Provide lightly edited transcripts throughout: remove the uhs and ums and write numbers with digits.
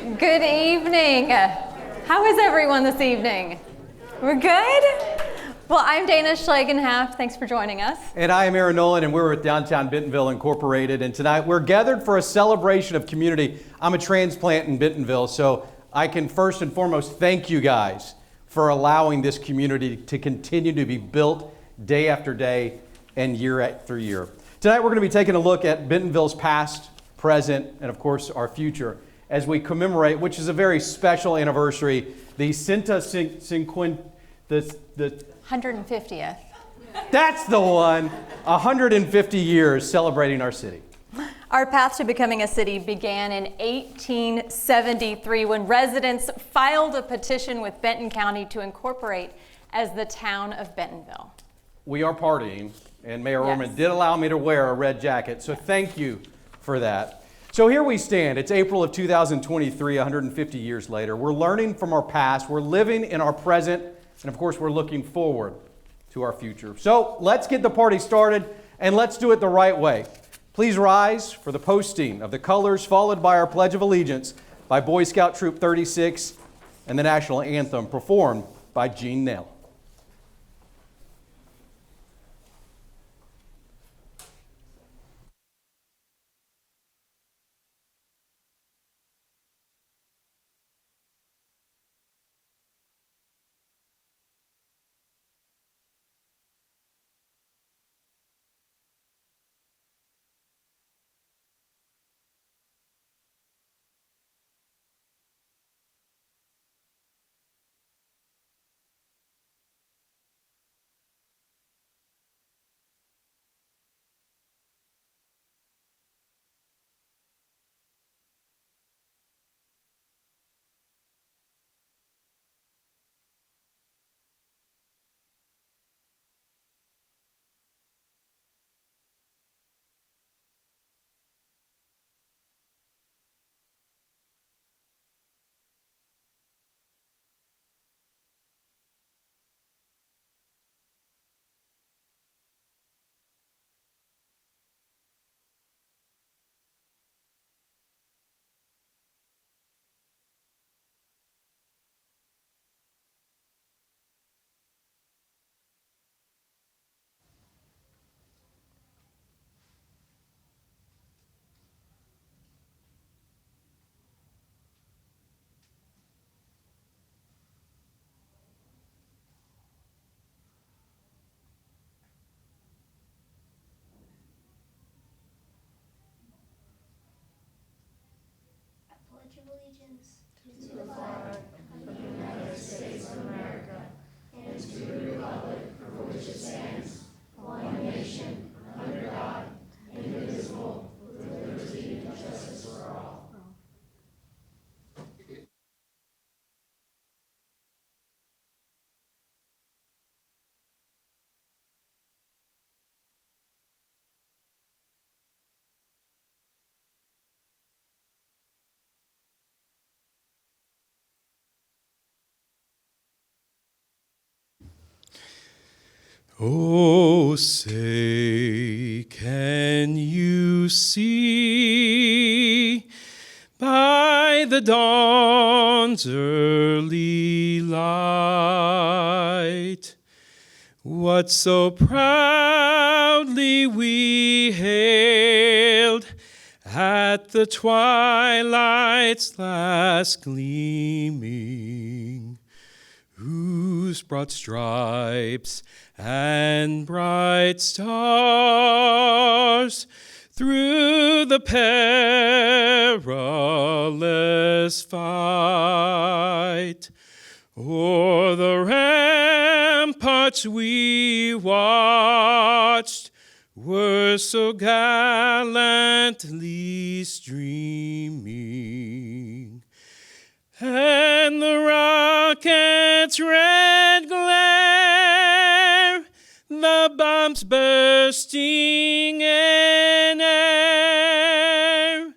Good evening. How is everyone this evening? We're good? Well, I'm Dana Schlagenhaft. Thanks for joining us. And I am Aaron Nolan, and we're with Downtown Bentonville Incorporated. And tonight we're gathered for a celebration of community. I'm a transplant in Bentonville, so I can first and foremost thank you guys for allowing this community to continue to be built day after day and year after year. Tonight we're going to be taking a look at Bentonville's past, present, and of course our future as we commemorate, which is a very special anniversary, the the 150th. That's the one. 150 years celebrating our city. Our path to becoming a city began in 1873 when residents filed a petition with Benton County to incorporate as the town of Bentonville. We are partying, and Mayor Orman did allow me to wear a red jacket, so thank you for that. So here we stand. It's April of 2023, 150 years later. We're learning from our past, we're living in our present, and of course we're looking forward to our future. So let's get the party started, and let's do it the right way. Please rise for the posting of the colors, followed by our Pledge of Allegiance by Boy Scout Troop 36 and the National Anthem performed by Gene Nell. Pledge of allegiance to the flag of the United States of America and to the republic for which it stands, one nation, under God, indivisible, with liberty and justice for all. Oh, say, can you see by the dawn's early light what so proudly we hailed at the twilight's last gleaming, whose broad stripes and bright stars through the perilous fight o'er the ramparts we watched were so gallantly streaming, and the rocket's red glare, the bombs bursting in air,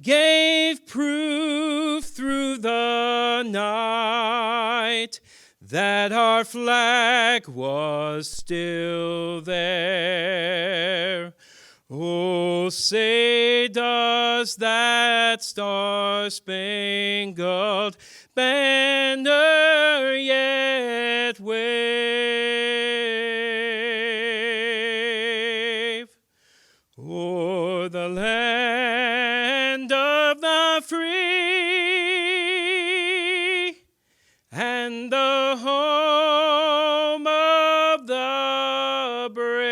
gave proof through the night that our flag was still there. Oh, say does us that star-spangled banner yet wave. O'er the land of the free and the home of the brave.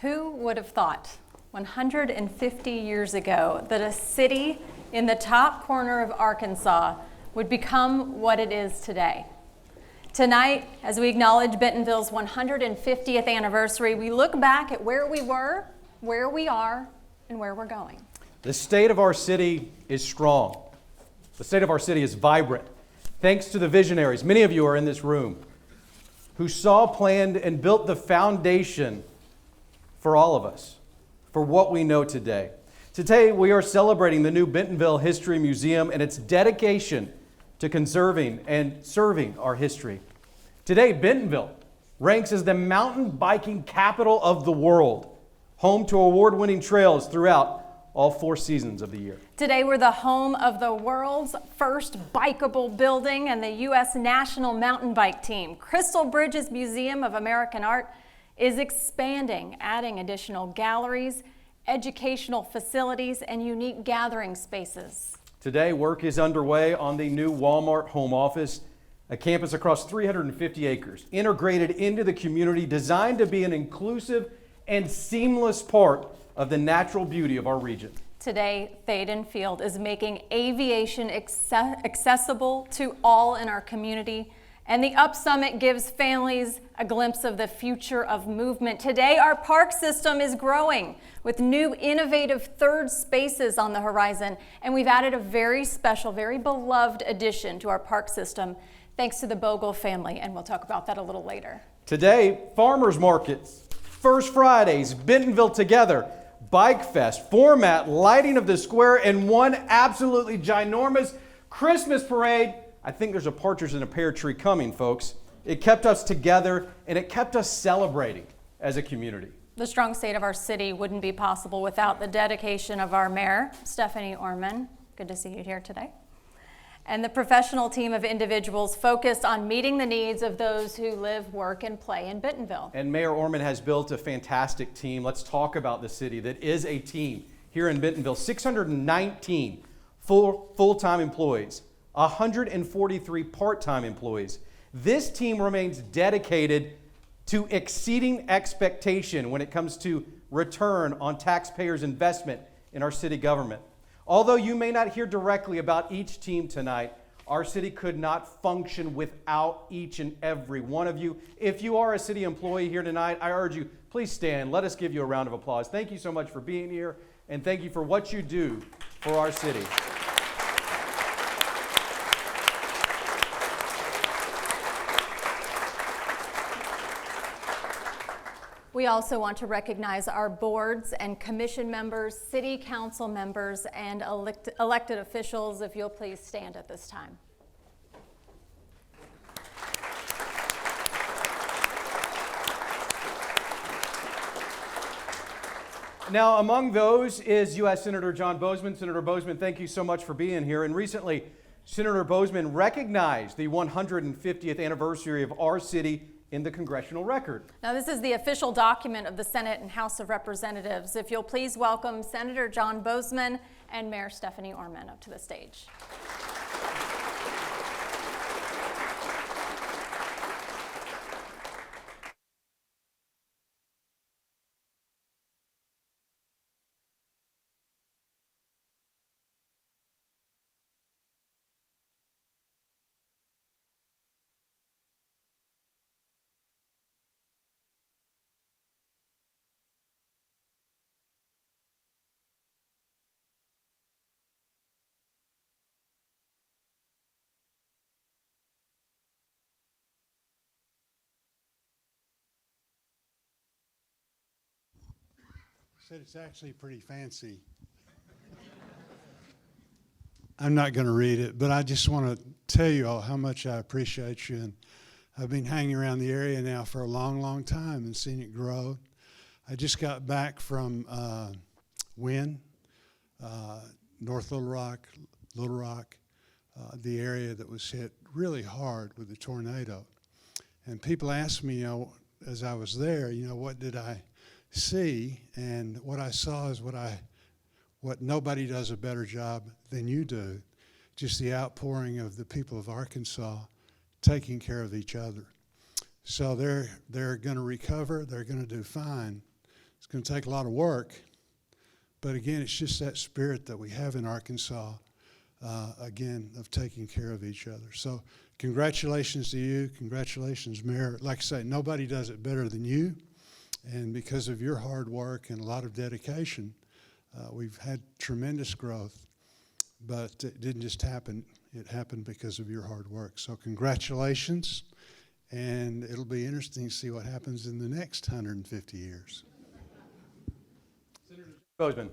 Who would have thought 150 years ago that a city in the top corner of Arkansas would become what it is today? Tonight, as we acknowledge Bentonville's 150th anniversary, we look back at where we were, where we are, and where we're going. The state of our city is strong. The state of our city is vibrant. Thanks to the visionaries, many of you are in this room, who saw, planned, and built the foundation for all of us, for what we know today. Today, we are celebrating the new Bentonville History Museum and its dedication to conserving and serving our history. Today, Bentonville ranks as the mountain biking capital of the world, home to award-winning trails throughout all 4 seasons of the year. Today, we're the home of the world's first bikeable building and the U.S. National Mountain Bike Team. Crystal Bridges Museum of American Art is expanding, adding additional galleries, educational facilities, and unique gathering spaces. Today, work is underway on the new Walmart home office, a campus across 350 acres, integrated into the community, designed to be an inclusive and seamless part of the natural beauty of our region. Today, Thaden Field is making aviation accessible to all in our community, and the Up Summit gives families a glimpse of the future of movement. Today, our park system is growing with new innovative third spaces on the horizon, and we've added a very special, very beloved addition to our park system, thanks to the Bogle family, and we'll talk about that a little later. Today, farmers markets, First Fridays, Bentonville Together, Bike Fest, format, lighting of the square, and one absolutely ginormous Christmas parade. I think there's a partridge in a pear tree coming, folks. It kept us together, and it kept us celebrating as a community. The strong state of our city wouldn't be possible without the dedication of our mayor, Stephanie Orman. Good to see you here today. And the professional team of individuals focused on meeting the needs of those who live, work, and play in Bentonville. And Mayor Orman has built a fantastic team. Let's talk about the city that is a team here in Bentonville. 619 full-time employees, 143 part-time employees. This team remains dedicated to exceeding expectation when it comes to return on taxpayers' investment in our city government. Although you may not hear directly about each team tonight, our city could not function without each and every one of you. If you are a city employee here tonight, I urge you, please stand. Let us give you a round of applause. Thank you so much for being here, and thank you for what you do for our city. We also want to recognize our boards and commission members, city council members, and elected officials. If you'll please stand at this time. Now, among those is U.S. Senator John Boozman. Senator Boozman, thank you so much for being here. And recently, Senator Boozman recognized the 150th anniversary of our city in the congressional record. Now, this is the official document of the Senate and House of Representatives. If you'll please welcome Senator John Boozman and Mayor Stephanie Orman up to the stage. Said it's actually pretty fancy. I'm not going to read it, but I just want to tell you all how much I appreciate you. And I've been hanging around the area now for a long, long time and seen it grow. I just got back from Wynn, North Little Rock, the area that was hit really hard with the tornado. And people asked me, as I was there, what did I see? And what I saw is what nobody does a better job than you do, just the outpouring of the people of Arkansas taking care of each other. So they're going to recover. They're going to do fine. It's going to take a lot of work. But again, it's just that spirit that we have in Arkansas, again, of taking care of each other. So congratulations to you. Congratulations, Mayor. Like I say, nobody does it better than you. And because of your hard work and a lot of dedication, we've had tremendous growth. But it didn't just happen. It happened because of your hard work. So congratulations. And it'll be interesting to see what happens in the next 150 years. Senator Bozeman.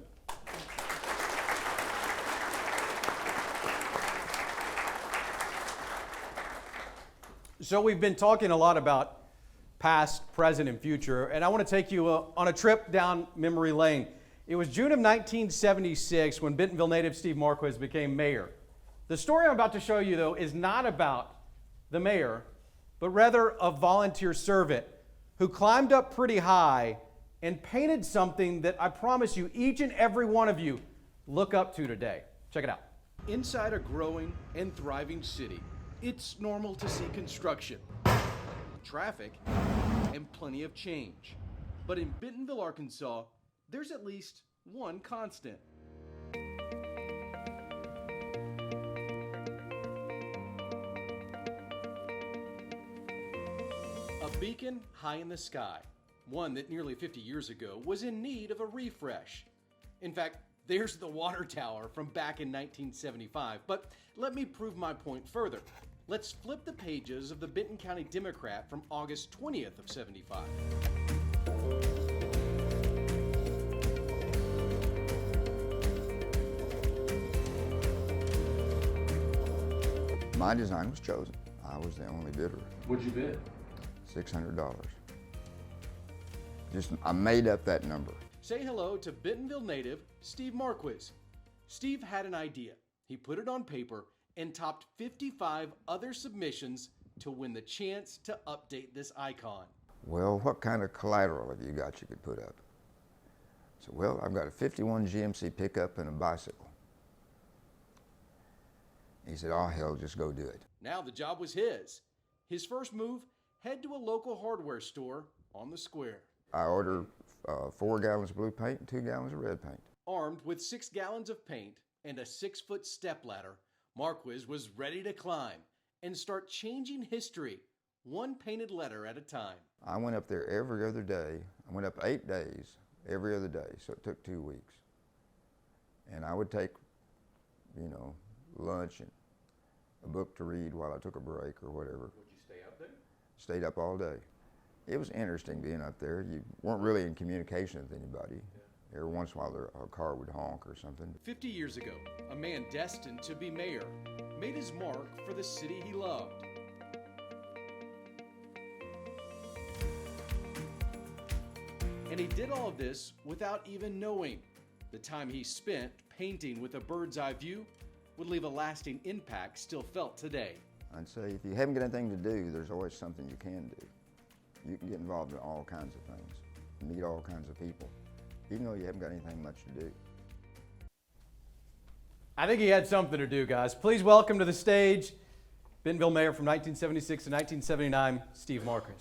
So we've been talking a lot about past, present, and future, and I want to take you on a trip down memory lane. It was June of 1976 when Bentonville native Steve Marquis became mayor. The story I'm about to show you, though, is not about the mayor, but rather a volunteer servant who climbed up pretty high and painted something that I promise you, each and every one of you look up to today. Check it out. Inside a growing and thriving city, it's normal to see construction, traffic, and plenty of change. But in Bentonville, Arkansas, there's at least one constant. A beacon high in the sky, one that nearly 50 years ago was in need of a refresh. In fact, there's the water tower from back in 1975, but let me prove my point further. Let's flip the pages of the Benton County Democrat from August 20th of 75. My design was chosen. I was the only bidder. What'd you bid? $600. I made up that number. Say hello to Bentonville native Steve Marquis. Steve had an idea. He put it on paper and topped 55 other submissions to win the chance to update this icon. Well, what kind of collateral have you got you could put up? So, well, I've got a 51 GMC pickup and a bicycle. He said, oh, hell, just go do it. Now the job was his. His first move, head to a local hardware store on the square. I ordered 4 gallons of blue paint and 2 gallons of red paint. Armed with 6 gallons of paint and a 6-foot step ladder, Marquis was ready to climb and start changing history, one painted letter at a time. I went up there every other day. I went up 8 days, every other day, so it took 2 weeks. And I would take, lunch and a book to read while I took a break or whatever. Would you stay up there? Stayed up all day. It was interesting being up there. You weren't really in communication with anybody. Yeah. Every once in a while a car would honk or something. 50 years ago, a man destined to be mayor made his mark for the city he loved. And he did all of this without even knowing. The time he spent painting with a bird's eye view would leave a lasting impact still felt today. I'd say if you haven't got anything to do, there's always something you can do. You can get involved in all kinds of things, meet all kinds of people, even though you haven't got anything much to do. I think he had something to do, guys. Please welcome to the stage Bentonville Mayor from 1976 to 1979, Steve Marquis.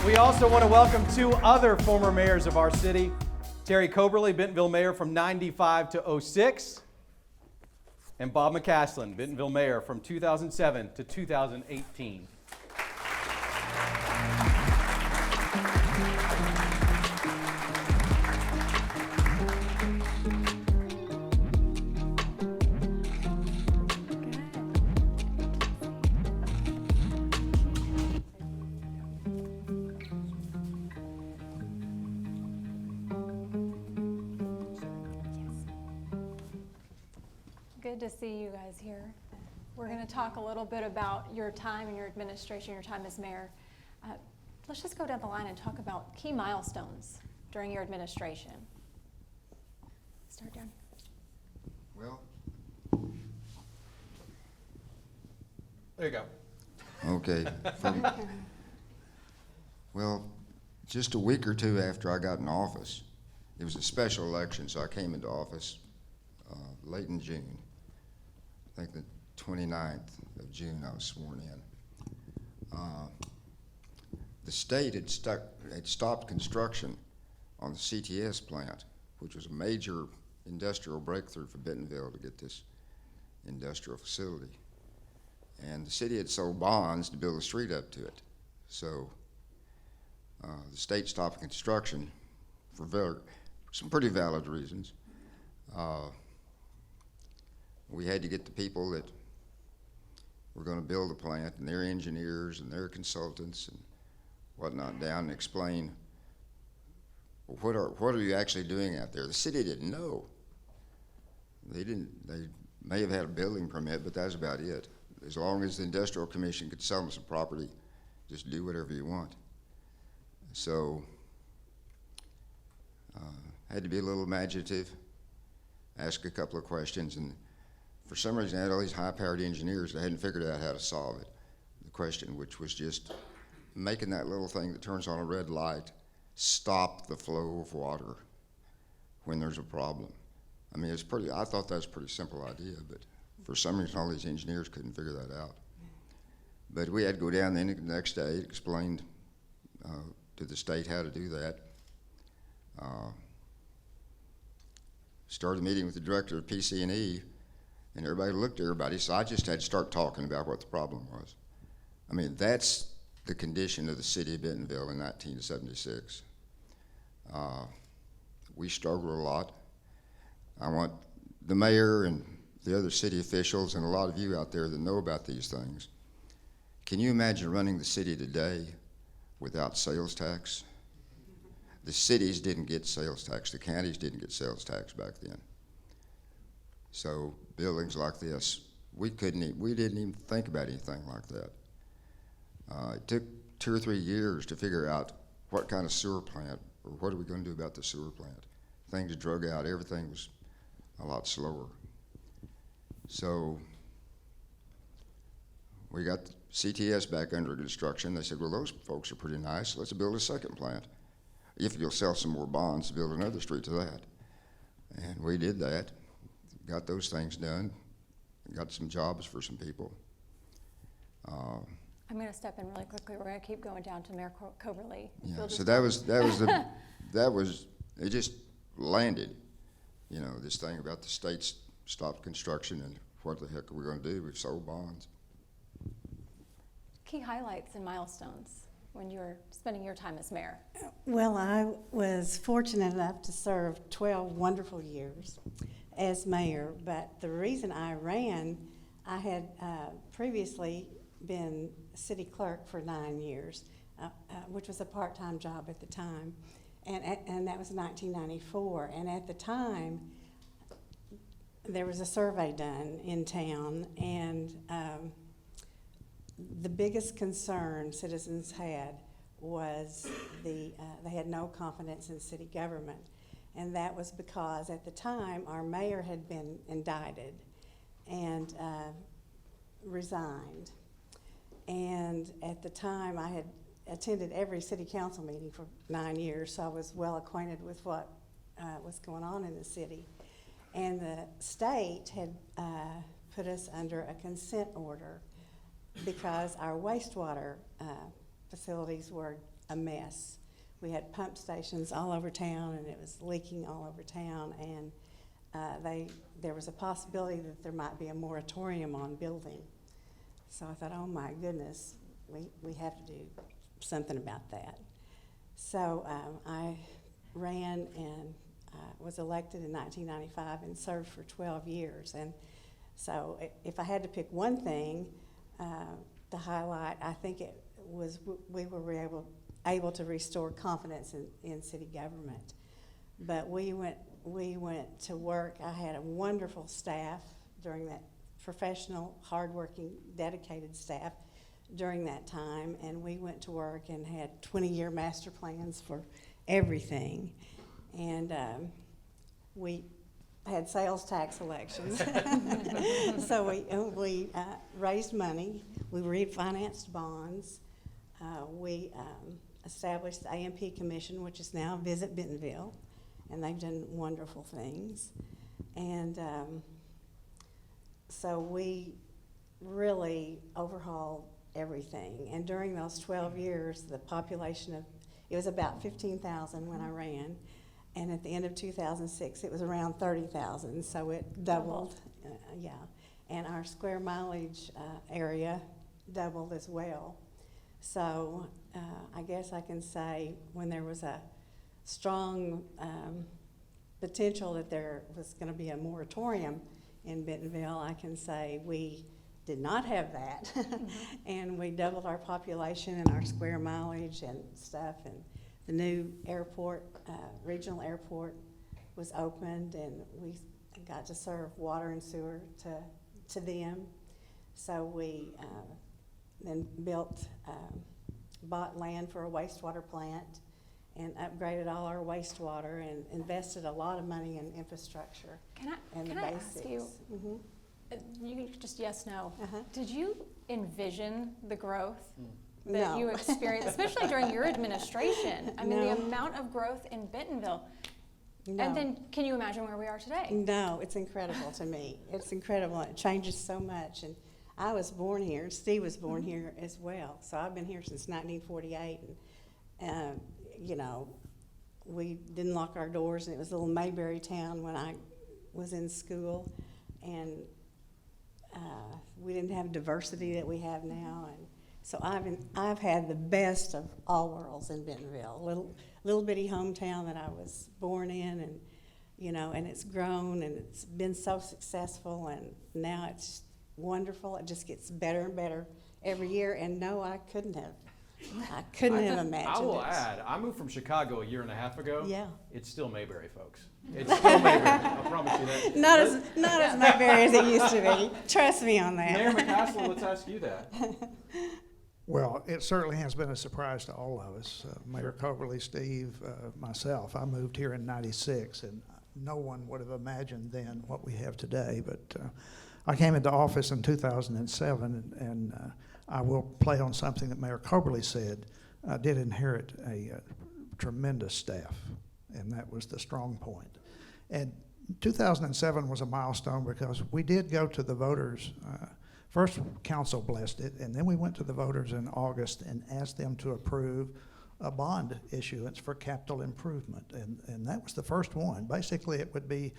We also want to welcome 2 other former mayors of our city. Terry Coberly, Bentonville Mayor from 95 to 06. And Bob McCaslin, Bentonville Mayor from 2007 to 2018. Good to see you guys here. We're going to talk a little bit about your time and your administration, your time as mayor. Let's just go down the line and talk about key milestones during your administration. Start down. Well, There you go. okay. Well, just a week or two after I got in office, it was a special election, so I came into office late in June. I think the 29th of June I was sworn in. The state had stopped construction on the CTS plant, which was a major industrial breakthrough for Bentonville to get this industrial facility. And the city had sold bonds to build a street up to it. So the state stopped construction for some pretty valid reasons. We had to get the people that were going to build the plant and their engineers and their consultants and whatnot down and explain, well, what are you actually doing out there? The city didn't know. They may have had a building permit, but that's about it. As long as the industrial commission could sell them some property, just do whatever you want. So had to be a little imaginative, ask a couple of questions, and for some reason I had all these high-powered engineers that hadn't figured out how to solve it. The question, which was just making that little thing that turns on a red light stop the flow of water when there's a problem. I mean, I thought that was a pretty simple idea, but for some reason all these engineers couldn't figure that out. But we had to go down the next day, explain to the state how to do that. Started a meeting with the director of PC&E, and everybody looked at everybody, so I just had to start talking about what the problem was. I mean, that's the condition of the city of Bentonville in 1976. We struggled a lot. I want the mayor and the other city officials and a lot of you out there that know about these things. Can you imagine running the city today without sales tax? The cities didn't get sales tax. The counties didn't get sales tax back then. So buildings like this, we didn't even think about anything like that. It took 2 or 3 years to figure out what kind of sewer plant, or what are we going to do about the sewer plant. Things drug out, everything was a lot slower. So we got the CTS back under construction. They said, well, those folks are pretty nice. Let's build a second plant. If you'll sell some more bonds, build another street to that. And we did that, got those things done, got some jobs for some people. I'm going to step in really quickly. We're going to keep going down to Mayor Coverly. Yeah, so it just landed, you know, this thing about the state's stopped construction and what the heck are we going to do? We've sold bonds. Key highlights and milestones when you were spending your time as mayor. Well, I was fortunate enough to serve 12 wonderful years as mayor, but the reason I ran, I had previously been city clerk for 9 years, which was a part-time job at the time, and that was 1994. And at the time, there was a survey done in town, and the biggest concern citizens had was they had no confidence in city government. And that was because at the time our mayor had been indicted and resigned. And at the time I had attended every city council meeting for 9 years, so I was well acquainted with what was going on in the city. And the state had put us under a consent order because our wastewater facilities were a mess. We had pump stations all over town, and it was leaking all over town, and there was a possibility that there might be a moratorium on building. So I thought, oh my goodness, we have to do something about that. So I ran and was elected in 1995 and served for 12 years. And so if I had to pick one thing to highlight, I think it was we were able to restore confidence in city government. But we went to work. I had a wonderful staff during that, professional, hardworking, dedicated staff during that time, and we went to work and had 20-year master plans for everything. And we had sales tax elections. So we raised money, we refinanced bonds, we established the AMP Commission, which is now Visit Bentonville, and they've done wonderful things. And so we really overhauled everything. And during those 12 years, the population of, it was about 15,000 when I ran. And at the end of 2006, it was around 30,000. So it doubled, yeah. And our square mileage area doubled as well. So I guess I can say when there was a strong potential that there was going to be a moratorium in Bentonville, I can say we did not have that. And we doubled our population and our square mileage and stuff. And the new airport, regional airport, was opened, and we got to serve water and sewer to them. So we then bought land for a wastewater plant and upgraded all our wastewater and invested a lot of money in infrastructure. Can and I the ask basics. you, you can just yes, no. Did you envision the growth that No. you experienced, especially during your administration? I mean, No. the amount of growth in Bentonville. No. And then, can you imagine where we are today? No, it's incredible to me. It's incredible. It changes so much. And I was born here. Steve was born here as well. So I've been here since 1948. And, you know, we didn't lock our doors, and it was a little Mayberry town when I was in school. And we didn't have diversity that we have now. And so I've had the best of all worlds in Bentonville. Little bitty hometown that I was born in, and you know, and it's grown and it's been so successful, and now it's wonderful. It just gets better and better every year. And no, I couldn't have imagined I will it. add, I moved from Chicago a year and a half ago. Yeah. It's still Mayberry, folks. It's still Mayberry. I promise you that. Not as Mayberry as it used to be. Trust me on that. Mayor McCaskill, let's ask you that. Well, it certainly has been a surprise to all of us. Mayor Coverly, Steve, myself. I moved here in '96, and no one would have imagined then what we have today. But I came into office in 2007, and I will play on something that Mayor Coverly said. I did inherit a tremendous staff, and that was the strong point. And 2007 was a milestone because we did go to the voters. First, council blessed it, and then we went to the voters in August and asked them to approve a bond issuance for capital improvement, and that was the first one. Basically, it would be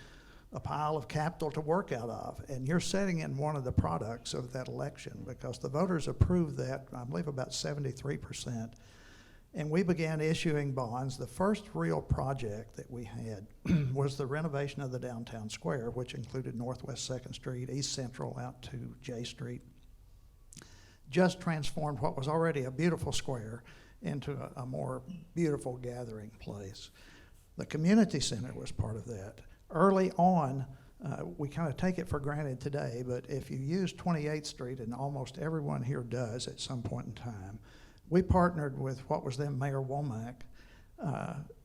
a pile of capital to work out of, and you're setting in one of the products of that election because the voters approved that, I believe about 73%, and we began issuing bonds. The first real project that we had was the renovation of the downtown square, which included Northwest 2nd Street, East Central out to J Street. Just transformed what was already a beautiful square into a more beautiful gathering place. The community center was part of that. Early on, we kind of take it for granted today, but if you use 28th Street, and almost everyone here does at some point in time, we partnered with what was then Mayor Womack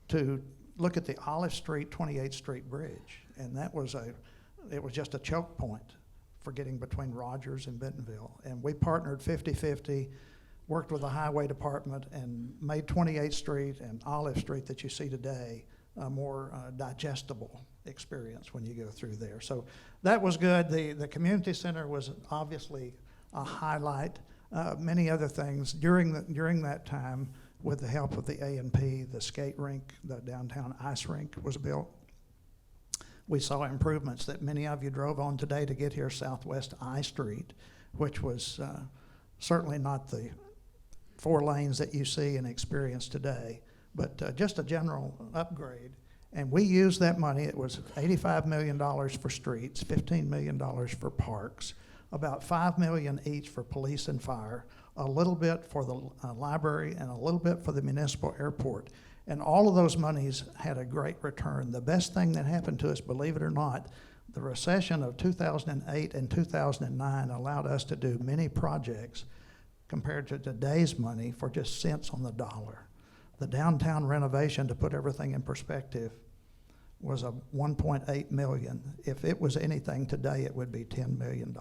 to look at the Olive Street, 28th Street Bridge. And it was just a choke point for getting between Rogers and Bentonville. And we partnered 50-50, worked with the highway department, and made 28th Street and Olive Street that you see today a more digestible experience when you go through there. So that was good. The community center was obviously a highlight. Many other things during that time, with the help of the A&P, the skate rink, the downtown ice rink was built. We saw improvements that many of you drove on today to get here, Southwest I Street, which was certainly not the 4 lanes that you see and experience today, but just a general upgrade. And we used that money. It was $85 million for streets, $15 million for parks, about $5 million each for police and fire, a little bit for the library, and a little bit for the municipal airport. And all of those monies had a great return. The best thing that happened to us, believe it or not, The recession of 2008 and 2009 allowed us to do many projects compared to today's money for just cents on the dollar. The downtown renovation, to put everything in perspective, was a 1.8 million. If it was anything today, it would be $10 million.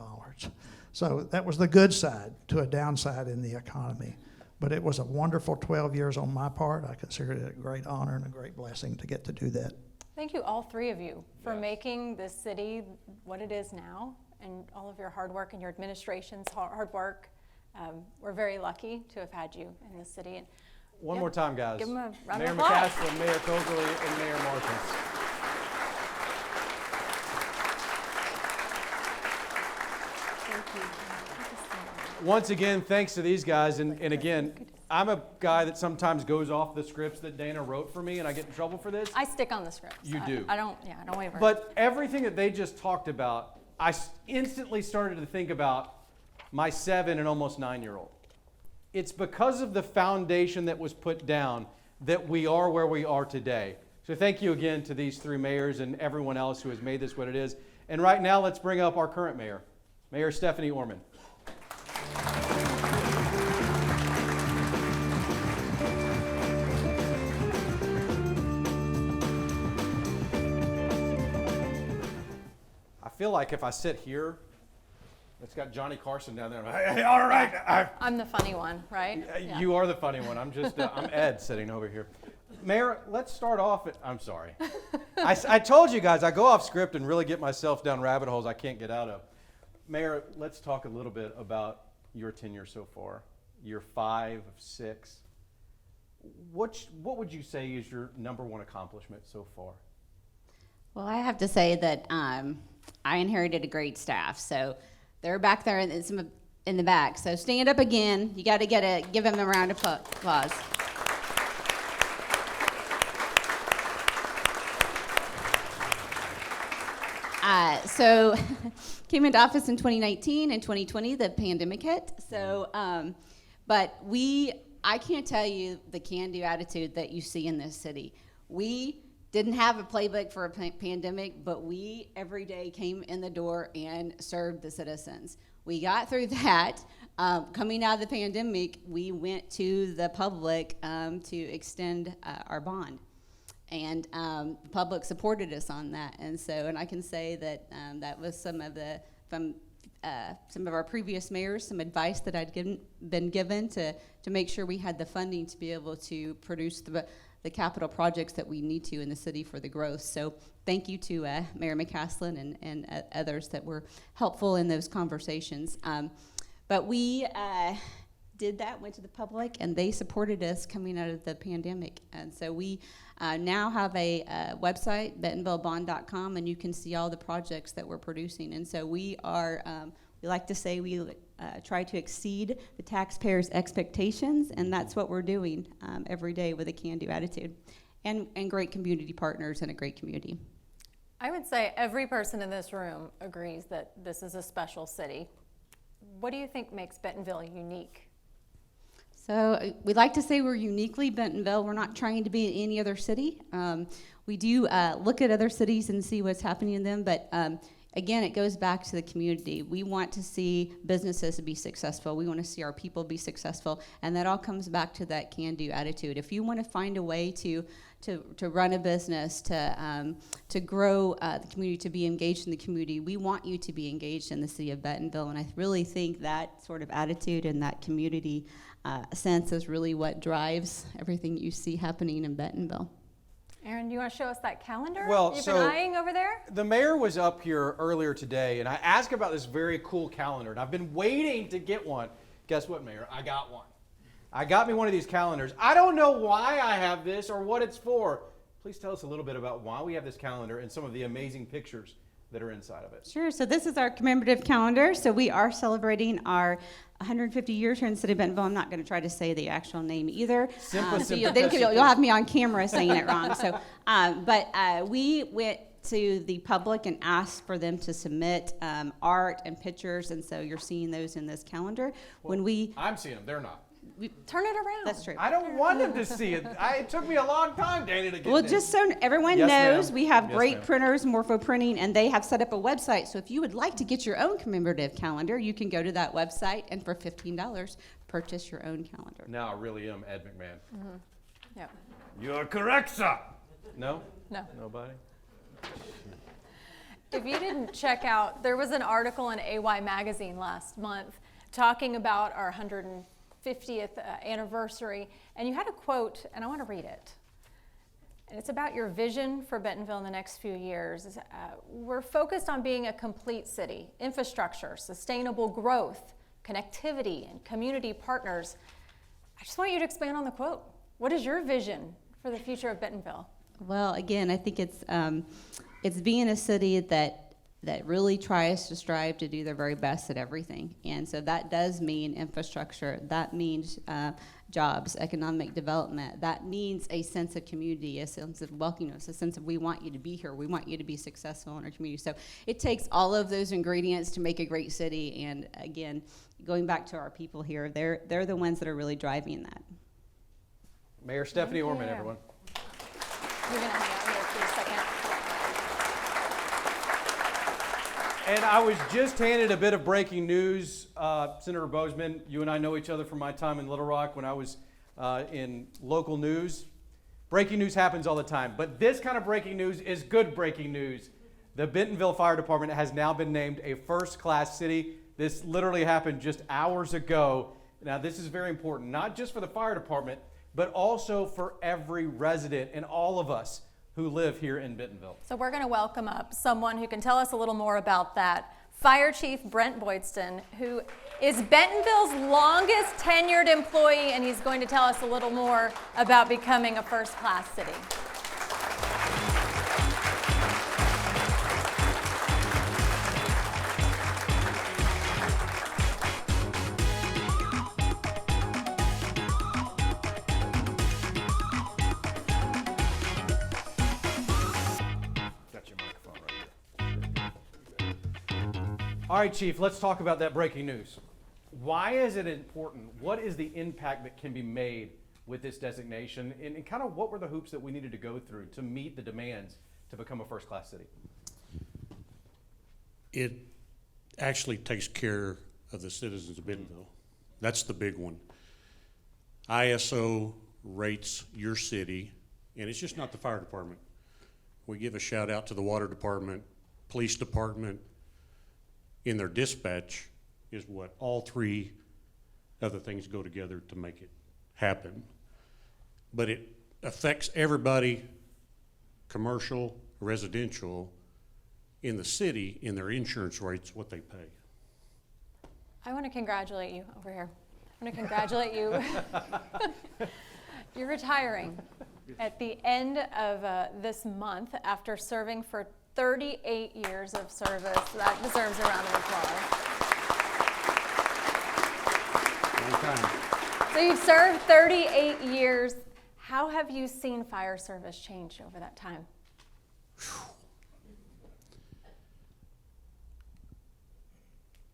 So that was the good side to a downside in the economy. But it was a wonderful 12 years on my part. I consider it a great honor and a great blessing to get to do that. Thank you, all three of you, for making this city what it is now, and all of your hard work and your administration's hard work. We're very lucky to have had you in this city. And One more time, guys. Give them a round Mayor of applause. McCaslin, Mayor Cogley, and Mayor Martins. Once again, thanks to these guys. And again, I'm a guy that sometimes goes off the scripts that Dana wrote for me, and I get in trouble for this. I stick on the script. You do. I don't waver. But everything that they just talked about, I instantly started to think about my 7 and almost 9-year-old. It's because of the foundation that was put down that we are where we are today. So thank you again to these 3 mayors and everyone else who has made this what it is. And right now, let's bring up our current mayor, Mayor Stephanie Orman. I feel like if I sit here, it's got Johnny Carson down there. Hey, all right. I'm the funny one, right? Yeah. You are the funny one. I'm just, I'm Ed sitting over here. Mayor, let's start off I'm sorry. I told you guys, I go off script and really get myself down rabbit holes I can't get out of. Mayor, let's talk a little bit about your tenure so far. Year 5 of 6. What would you say is your #1 accomplishment so far? Well, I have to say that I inherited a great staff. So they're back there in the back. So stand up again. You got to give them a round of applause. So came into office in 2019 and 2020, the pandemic hit. So, but I can't tell you the can-do attitude that you see in this city. We didn't have a playbook for a pandemic, but we every day came in the door and served the citizens. We got through that. Coming out of the pandemic, we went to the public to extend our bond. And the public supported us on that. And I can say that that was some of our previous mayors, some advice that I'd been given to make sure we had the funding to be able to produce the capital projects that we need to in the city for the growth. So thank you to Mayor McCaslin and others that were helpful in those conversations. But we did that, went to the public, and they supported us coming out of the pandemic. And so we now have a website, bentonvillebond.com, and you can see all the projects that we're producing. And so we like to say we try to exceed the taxpayers' expectations, and that's what we're doing every day with a can-do attitude. And great community partners and a great community. I would say every person in this room agrees that this is a special city. What do you think makes Bentonville unique? So we like to say we're uniquely Bentonville. We're not trying to be in any other city. We do look at other cities and see what's happening in them, but again, it goes back to the community. We want to see businesses be successful. We want to see our people be successful, and that all comes back to that can-do attitude. If you want to find a way to run a business, to grow the community, to be engaged in the community, we want you to be engaged in the city of Bentonville, and I really think that sort of attitude and that community sense is really what drives everything you see happening in Bentonville. Aaron, do you want to show us that calendar Well, you've so been eyeing over there? The mayor was up here earlier today, and I asked about this very cool calendar, and I've been waiting to get one. Guess what, Mayor? I got one. I got me one of these calendars. I don't know why I have this or what it's for. Please tell us a little bit about why we have this calendar and some of the amazing pictures that are inside of it. Sure. So this is our commemorative calendar. So we are celebrating our 150 years here in the city of Bentonville. I'm not going to try to say the actual name either. So you'll have me on camera saying it wrong. So, but we went to the public and asked for them to submit art and pictures, and so you're seeing those in this calendar. Well, I'm seeing them. They're not. Turn it around. That's true. I don't want them to see it. It took me a long time, Danny, to get Well, this. just so everyone Yes, knows, ma'am. we have Yes, great ma'am. printers, Morpho Printing, and they have set up a website. So if you would like to get your own commemorative calendar, you can go to that website and for $15 purchase your own calendar. Now I really am Ed McMahon. Yeah. You are correct, sir. No? No. Nobody? If you didn't check out, there was an article in AY Magazine last month talking about our 150th anniversary, and you had a quote, and I want to read it. And it's about your vision for Bentonville in the next few years. We're focused on being a complete city, infrastructure, sustainable growth, connectivity, and community partners. I just want you to expand on the quote. What is your vision for the future of Bentonville? Well, again, I think it's being a city that really tries to strive to do their very best at everything, and so that does mean infrastructure. That means jobs, economic development. That means a sense of community, a sense of welcomeness, a sense of we want you to be here. We want you to be successful in our community. So it takes all of those ingredients to make a great city. And again, going back to our people here, they're the ones that are really driving that. Mayor Stephanie Orman, you. everyone. You're going to hang out here for a second. And I was just handed a bit of breaking news. Senator Bozeman, you and I know each other from my time in Little Rock when I was in local news. Breaking news happens all the time, but this kind of breaking news is good breaking news. The Bentonville Fire Department has now been named a first-class city. This literally happened just hours ago. Now, this is very important, not just for the fire department, but also for every resident and all of us who live here in Bentonville. So we're going to welcome up someone who can tell us a little more about that. Fire Chief Brent Boydston, who is Bentonville's longest tenured employee, and he's going to tell us a little more about becoming a first-class city. Got your microphone right here. All right, Chief, let's talk about that breaking news. Why is it important? What is the impact that can be made with this designation? And kind of what were the hoops that we needed to go through to meet the demands to become a first-class city? It actually takes care of the citizens of Bentonville. That's the big one. ISO rates your city, and it's just not the fire department. We give a shout out to the water department, police department. In their dispatch is what all three other things go together to make it happen. But it affects everybody, commercial, residential, in the city, in their insurance rates, what they pay. I want to congratulate you over here. I want to congratulate you. You're retiring at the end of this month after serving for 38 years of service. That deserves a round of applause. Long time. So you've served 38 years. How have you seen fire service change over that time?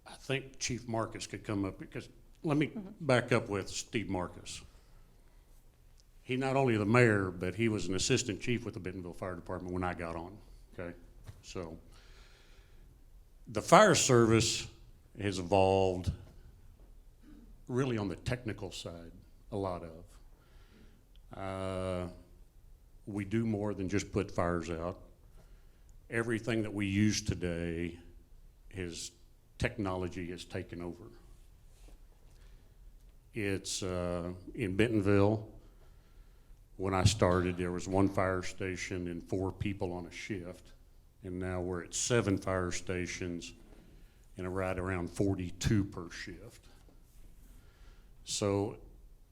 I think Chief Marcus could come up, because let me back up with Steve Marcus. He not only the mayor, but he was an assistant chief with the Bentonville Fire Department when I got on, okay? So the fire service has evolved really on the technical side, a lot of. We do more than just put fires out. Everything that we use today is technology has taken over. It's in Bentonville. When I started, there was one fire station and 4 people on a shift, and now we're at 7 fire stations and right around 42 per shift. So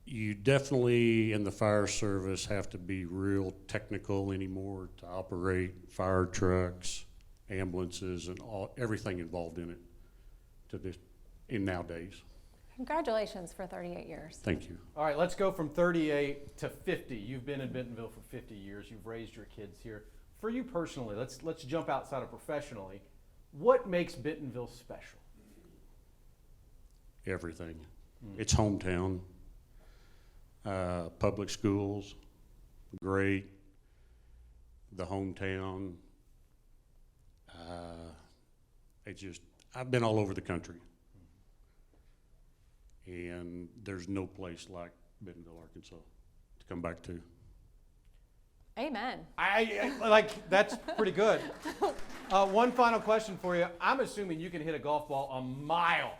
you definitely, in the fire service, have to be real technical anymore to operate fire trucks, ambulances, and everything involved in it in nowadays. Congratulations for 38 years. Thank you. All right, let's go from 38 to 50. You've been in Bentonville for 50 years. You've raised your kids here. For you personally, let's jump outside of professionally. What makes Bentonville special? Everything. It's hometown. Public schools, great. The hometown, I've been all over the country. And there's no place like Bentonville, Arkansas to come back to. Amen. I like, that's pretty good. One final question for you. I'm assuming you can hit a golf ball a mile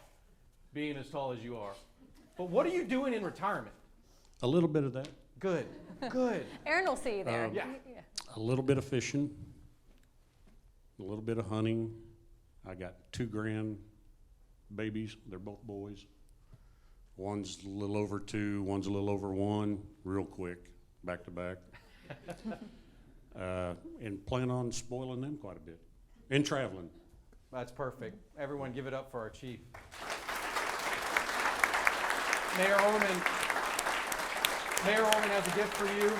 being as tall as you are. But what are you doing in retirement? A little bit of that. Good, good. Aaron will see you there. Yeah. A little bit of fishing, a little bit of hunting. I got 2 grandbabies. They're both boys. One's a little over 2, one's a little over 1, real quick, back to back. And plan on spoiling them quite a bit. And traveling. That's perfect. Everyone give it up for our chief. Mayor Orman has a gift for you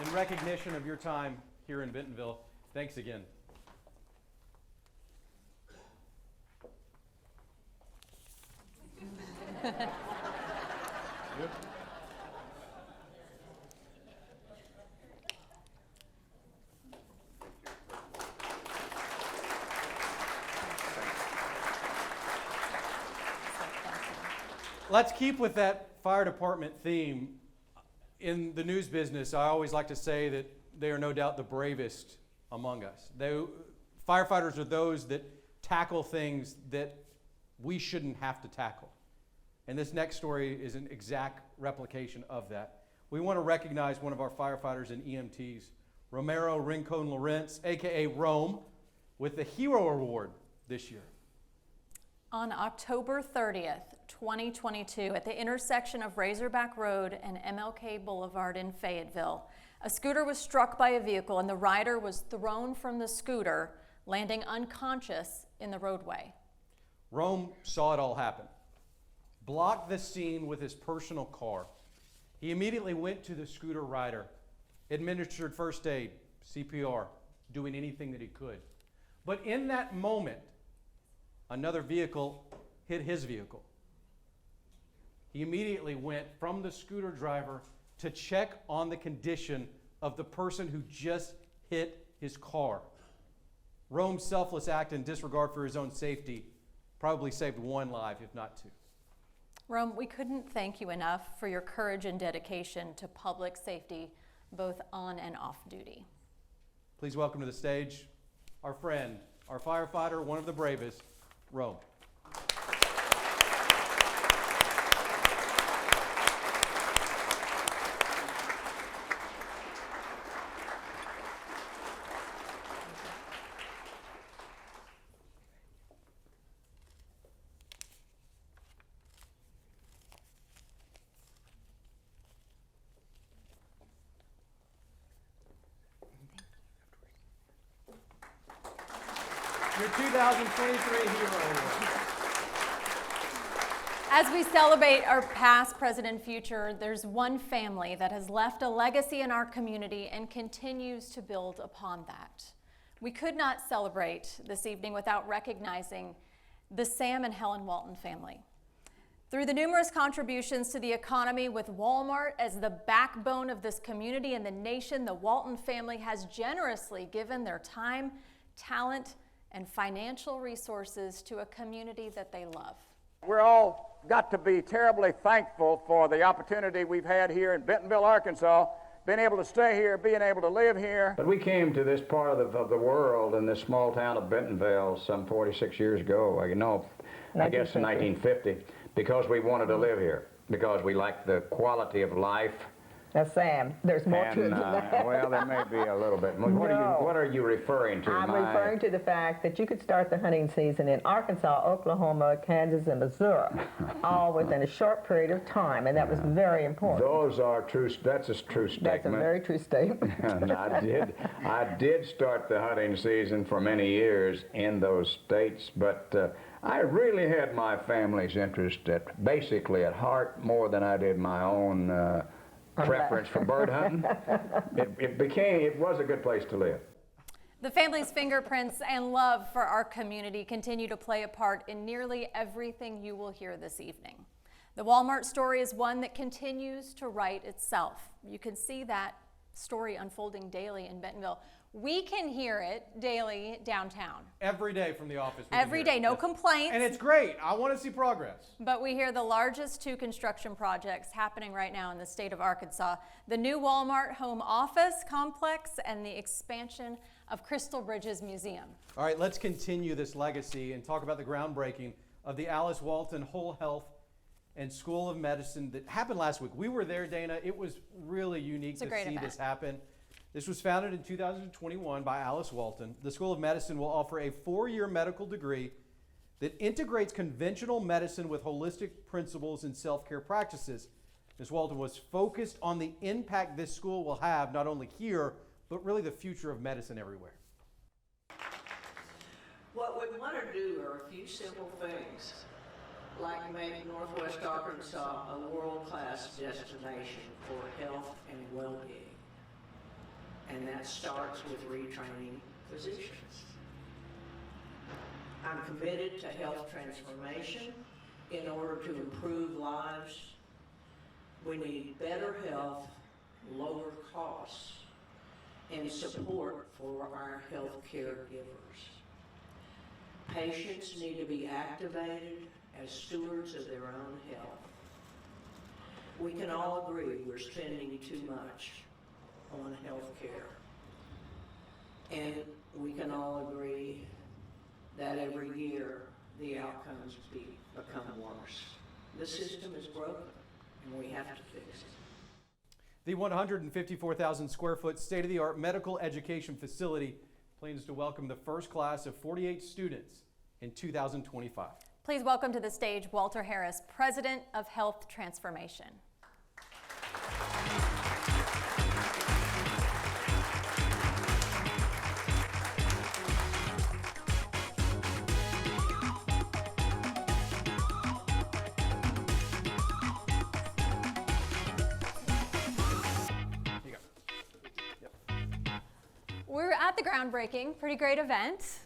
in recognition of your time here in Bentonville. Thanks again. Good. Let's keep with that fire department theme. In the news business, I always like to say that they are no doubt the bravest among us. Firefighters are those that tackle things that we shouldn't have to tackle. And this next story is an exact replication of that. We want to recognize one of our firefighters and EMTs, Romero Rincon Lawrence, aka Rome, with the Hero Award this year. On October 30th, 2022, at the intersection of Razorback Road and MLK Boulevard in Fayetteville, a scooter was struck by a vehicle and the rider was thrown from the scooter, landing unconscious in the roadway. Rome saw it all happen, blocked the scene with his personal car. He immediately went to the scooter rider, administered first aid, CPR, doing anything that he could. But in that moment, another vehicle hit his vehicle. He immediately went from the scooter driver to check on the condition of the person who just hit his car. Rome's selfless act and disregard for his own safety probably saved 1 life, if not 2. Rome, we couldn't thank you enough for your courage and dedication to public safety, both on and off duty. Please welcome to the stage our friend, our firefighter, one of the bravest, Rome. Your 2023 Hero Award. As we celebrate our past, present, and future, there's one family that has left a legacy in our community and continues to build upon that. We could not celebrate this evening without recognizing the Sam and Helen Walton family. Through the numerous contributions to the economy, with Walmart as the backbone of this community and the nation, the Walton family has generously given their time, talent, and financial resources to a community that they love. We're all got to be terribly thankful for the opportunity we've had here in Bentonville, Arkansas, being able to stay here, being able to live here. But we came to this part of the world in this small town of Bentonville some 46 years ago, I guess in 1950, because we wanted to live here, because we liked the quality of life. Now, Sam, there's more to it than that. Well, there may be a little bit. What are you referring to? I'm referring to the fact that you could start the hunting season in Arkansas, Oklahoma, Kansas, and Missouri, all within a short period of time, and that was very important. Those are true. That's a true statement. That's a very true statement. I did start the hunting season for many years in those states, but I really had my family's interest basically at heart more than I did my own preference for bird hunting. It was a good place to live. The family's fingerprints and love for our community continue to play a part in nearly everything you will hear this evening. The Walmart story is one that continues to write itself. You can see that story unfolding daily in Bentonville. We can hear it daily downtown. Every day from the office. Every day, no complaints. And it's great. I want to see progress. But we hear the largest two construction projects happening right now in the state of Arkansas: the new Walmart home office complex and the expansion of Crystal Bridges Museum. All right, let's continue this legacy and talk about the groundbreaking of the Alice Walton Whole Health and School of Medicine that happened last week. We were there, Dana. It was really unique to see this happen. This was founded in 2021 by Alice Walton. The School of Medicine will offer a 4-year medical degree that integrates conventional medicine with holistic principles and self-care practices. Ms. Walton was focused on the impact this school will have, not only here, but really the future of medicine everywhere. What we want to do are a few simple things, like make Northwest Arkansas a world-class destination for health and well-being. And that starts with retraining physicians. I'm committed to health transformation. In order to improve lives, we need better health, lower costs, and support for our health care givers. Patients need to be activated as stewards of their own health. We can all agree we're spending too much on health care. And we can all agree that every year the outcomes become worse. The system is broken and we have to fix it. The 154,000 square foot state-of-the-art medical education facility plans to welcome the first class of 48 students in 2025. Please welcome to the stage Walter Harris, President of Health Transformation. We're at the groundbreaking, pretty great event.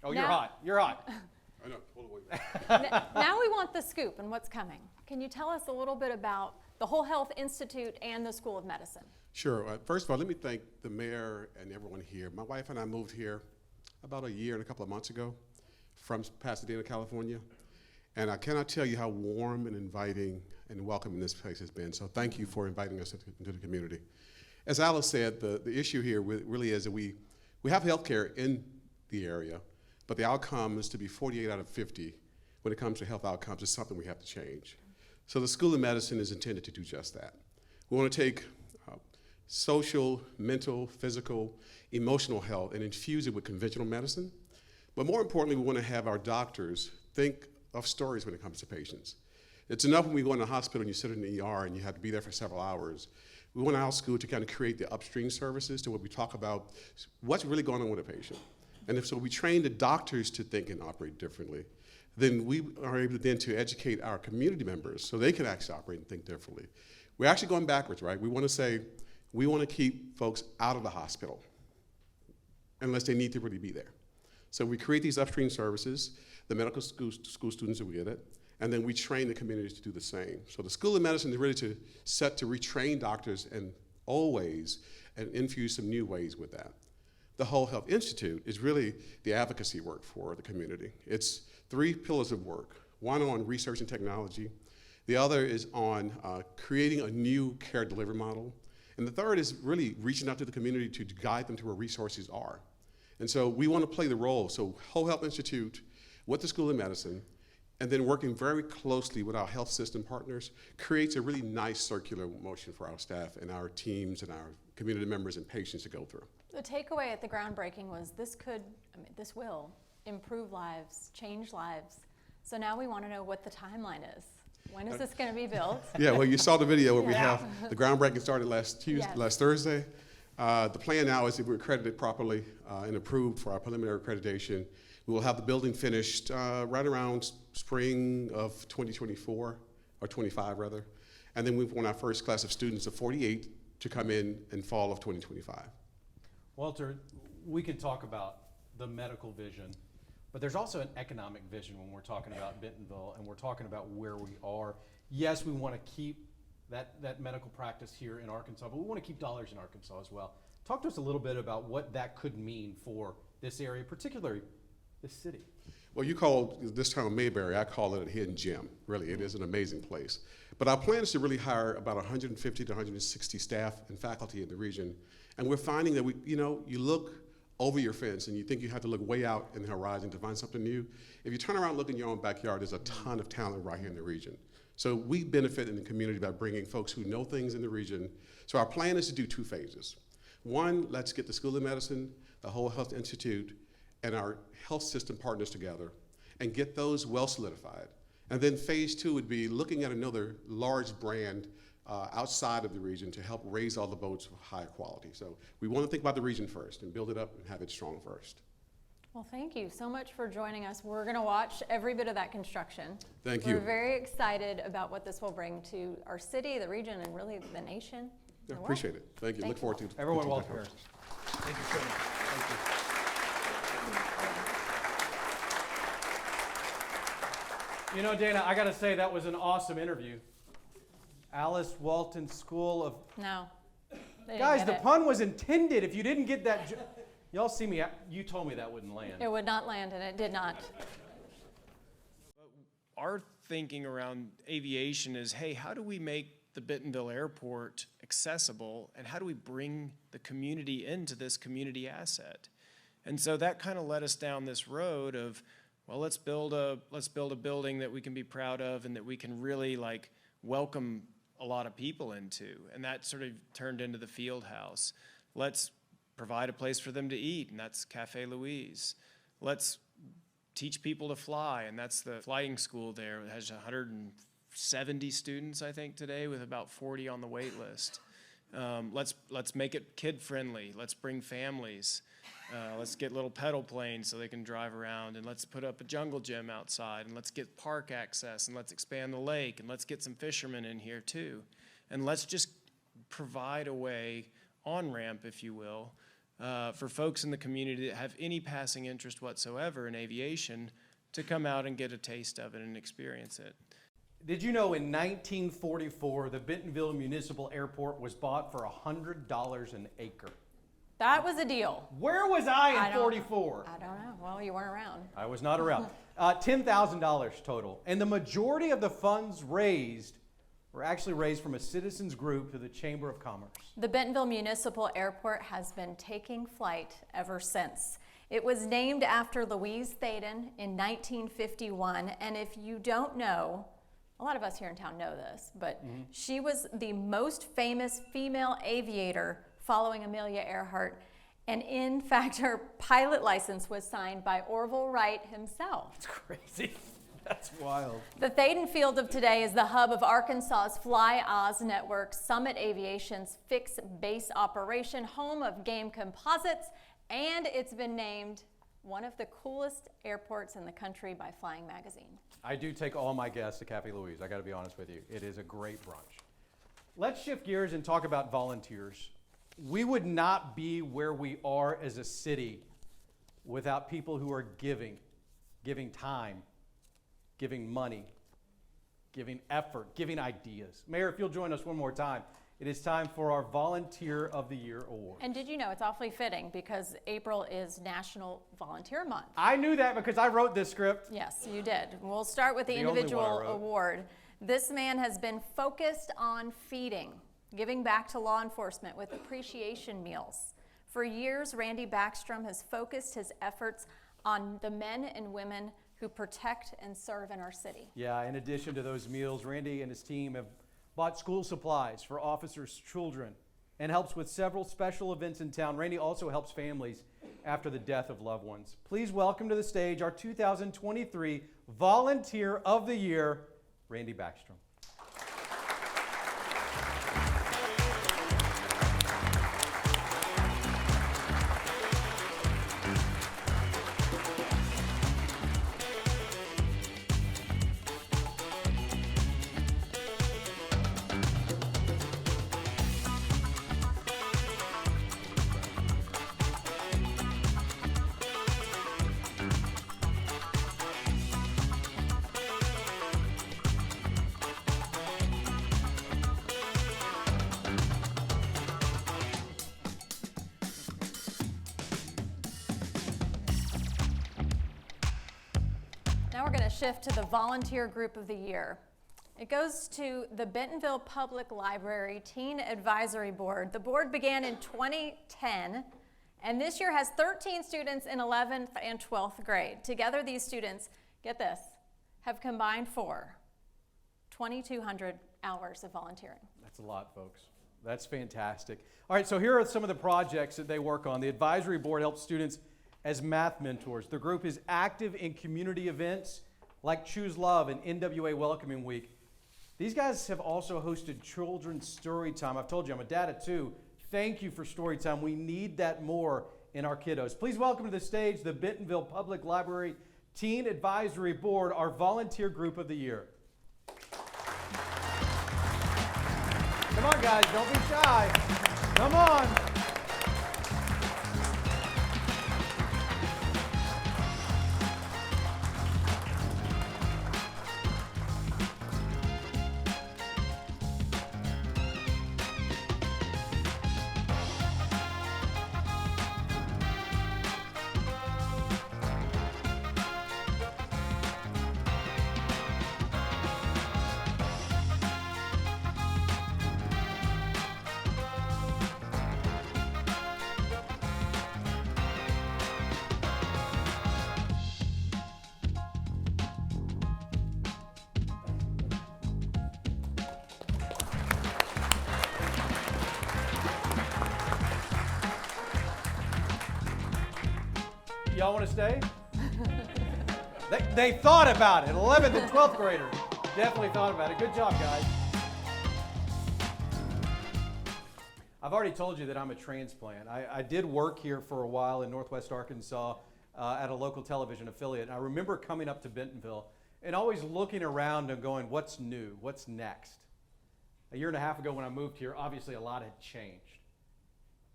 Oh, you're hot. You're hot. I know, hold away. Now we want the scoop and what's coming. Can you tell us a little bit about the Whole Health Institute and the School of Medicine? Sure. First of all, let me thank the mayor and everyone here. My wife and I moved here about a year and a couple of months ago from Pasadena, California. And I cannot tell you how warm and inviting and welcoming this place has been. So thank you for inviting us into the community. As Alice said, the issue here really is that we have health care in the area, but the outcome is to be 48 out of 50 when it comes to health outcomes is something we have to change. So the School of Medicine is intended to do just that. We want to take social, mental, physical, emotional health and infuse it with conventional medicine. But more importantly, we want to have our doctors think of stories when it comes to patients. It's enough when we go in the hospital and you sit in the ER and you have to be there for several hours. We want our school to kind of create the upstream services to where we talk about what's really going on with a patient. And so we train the doctors to think and operate differently. Then we are able then to educate our community members so they can actually operate and think differently. We're actually going backwards, right? We want to say, we want to keep folks out of the hospital unless they need to really be there. So we create these upstream services, the medical school students will get it, and then we train the communities to do the same. So the School of Medicine is really set to retrain doctors and always and infuse some new ways with that. The Whole Health Institute is really the advocacy work for the community. It's 3 pillars of work, one on research and technology, the other is on creating a new care delivery model, and the third is really reaching out to the community to guide them to where resources are. And so we want to play the role. So Whole Health Institute with the School of Medicine, and then working very closely with our health system partners, creates a really nice circular motion for our staff and our teams and our community members and patients to go through. The takeaway at the groundbreaking was this will improve lives, change lives. So now we want to know what the timeline is. When is this going to be built? Yeah, well, you saw the video where we have the groundbreaking started last Thursday. The plan now is if we're accredited properly and approved for our preliminary accreditation, we will have the building finished right around spring of 2024, or 25 rather. And then we want our first class of students of 48 to come in fall of 2025. Walter, we can talk about the medical vision, but there's also an economic vision when we're talking about Bentonville and we're talking about where we are. Yes, we want to keep that medical practice here in Arkansas, but we want to keep dollars in Arkansas as well. Talk to us a little bit about what that could mean for this area, particularly this city. Well, you call this town Mayberry, I call it a hidden gem. Really, it is an amazing place. But our plan is to really hire about 150 to 160 staff and faculty in the region. And we're finding that you look over your fence and you think you have to look way out in the horizon to find something new. If you turn around and look in your own backyard, there's a ton of talent right here in the region. So we benefit in the community by bringing folks who know things in the region. So our plan is to do 2 phases. One, let's get the School of Medicine, the Whole Health Institute, and our health system partners together and get those well solidified. And then phase 2 would be looking at another large brand outside of the region to help raise all the boats for higher quality. So we want to think about the region first and build it up and have it strong first. Well, thank you so much for joining us. We're going to watch every bit of that construction. Thank you. We're very excited about what this will bring to our city, the region, and really the nation. Yeah, appreciate it. Thank you. Look forward to it. Everyone welcome here. Thank you so much. Thank you. You know, Dana, I got to say that was an awesome interview. Alice Walton School of... No. Guys, the pun was intended. If you didn't get that... Y'all see me, you told me that wouldn't land. It would not land, and it did not. Our thinking around aviation is, hey, how do we make the Bentonville Airport accessible, and how do we bring the community into this community asset? And so that kind of led us down this road of, well, let's build a building that we can be proud of and that we can really welcome a lot of people into. And that sort of turned into the field house. Let's provide a place for them to eat, and that's Cafe Louise. Let's teach people to fly, and that's the flying school there. It has 170 students, I think, today, with about 40 on the wait list. Let's make it kid-friendly. Let's bring families. Let's get little pedal planes so they can drive around, and let's put up a jungle gym outside, and let's get park access, and let's expand the lake, and let's get some fishermen in here too. And let's just provide a way, on-ramp, if you will, for folks in the community that have any passing interest whatsoever in aviation to come out and get a taste of it and experience it. Did you know in 1944, the Bentonville Municipal Airport was bought for $100 an acre? That was a deal. Where was I in 44? I don't know. Well, you weren't around. I was not around. $10,000 total. And the majority of the funds raised were actually raised from a citizens group to the Chamber of Commerce. The Bentonville Municipal Airport has been taking flight ever since. It was named after Louise Thaden in 1951, and if you don't know, a lot of us here in town know this, but she was the most famous female aviator following Amelia Earhart, and in fact, her pilot license was signed by Orville Wright himself. That's crazy. That's wild. The Thaden Field of today is the hub of Arkansas's Fly Oz Network, Summit Aviation's fixed base operation, home of Game Composites, and it's been named one of the coolest airports in the country by Flying Magazine. I do take all my guests to Cafe Louise. I got to be honest with you. It is a great brunch. Let's shift gears and talk about volunteers. We would not be where we are as a city without people who are giving time, giving money, giving effort, giving ideas. Mayor, if you'll join us one more time, it is time for our Volunteer of the Year Award. And did you know, it's awfully fitting because April is National Volunteer Month. I knew that because I wrote this script. Yes, you did. We'll start with the The only one I individual wrote. award. This man has been focused on feeding, giving back to law enforcement with appreciation meals. For years, Randy Backstrom has focused his efforts on the men and women who protect and serve in our city. Yeah, in addition to those meals, Randy and his team have bought school supplies for officers' children and helps with several special events in town. Randy also helps families after the death of loved ones. Please welcome to the stage our 2023 Volunteer of the Year, Randy Backstrom. shift to the Volunteer Group of the Year. It goes to the Bentonville Public Library Teen Advisory Board. The board began in 2010, and this year has 13 students in 11th and 12th grade. Together, these students, get this, have combined for 2,200 hours of volunteering. That's a lot, folks. That's fantastic. All right, so here are some of the projects that they work on. The advisory board helps students as math mentors. The group is active in community events like Choose Love and NWA Welcoming Week. These guys have also hosted children's story time. I've told you, I'm a dad of two. Thank you for story time. We need that more in our kiddos. Please welcome to the stage the Bentonville Public Library Teen Advisory Board, our volunteer group of the year. Come on, guys, don't be shy. Come on. Y'all want to stay? They thought about it. 11th and 12th graders definitely thought about it. Good job, guys. I've already told you that I'm a transplant. I did work here for a while in Northwest Arkansas at a local television affiliate. And I remember coming up to Bentonville and always looking around and going, what's new? What's next? A year and a half ago when I moved here, obviously a lot had changed.